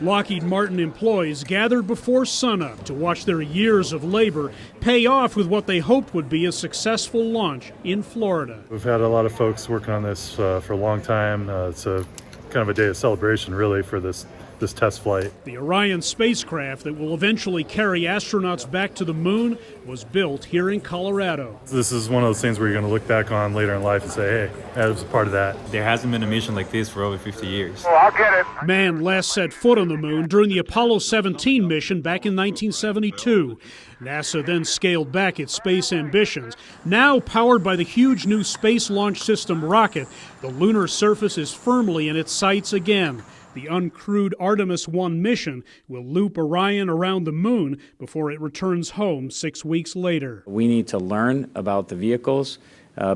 Lockheed Martin employees gathered before sunup to watch their years of labor pay off with what they hoped would be a successful launch in Florida. We've had a lot of folks working on this for a long time. It's a kind of a day of celebration, really, for this test flight. The Orion spacecraft that will eventually carry astronauts back to the moon was built here in Colorado. This is one of those things where you're going to look back on later in life and say, hey, I was a part of that. There hasn't been a mission like this for over 50 years. Oh, I'll get it. Man last set foot on the moon during the Apollo 17 mission back in 1972. NASA then scaled back its space ambitions. Now powered by the huge new Space Launch System rocket, the lunar surface is firmly in its sights again. The uncrewed Artemis 1 mission will loop Orion around the moon before it returns home 6 weeks later. We need to learn about the vehicles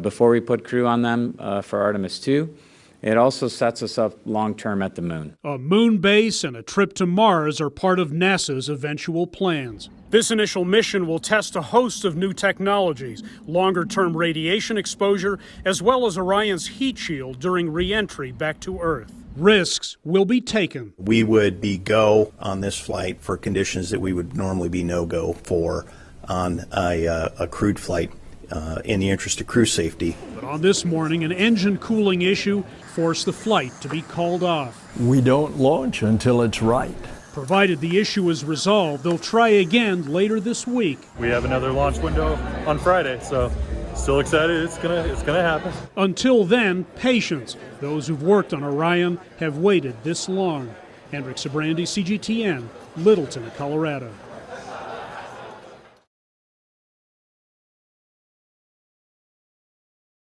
before we put crew on them for Artemis 2. It also sets us up long-term at the moon. A moon base and a trip to Mars are part of NASA's eventual plans. This initial mission will test a host of new technologies, longer-term radiation exposure, as well as Orion's heat shield during re-entry back to Earth. Risks will be taken. We would be go on this flight for conditions that we would normally be no-go for on a crewed flight in the interest of crew safety. But on this morning, an engine cooling issue forced the flight to be called off. We don't launch until it's right. Provided the issue is resolved, they'll try again later this week. We have another launch window on Friday, so still excited. It's gonna happen. Until then, patience. Those who've worked on Orion have waited this long. Hendrik Sabrandi, CGTN, Littleton, Colorado.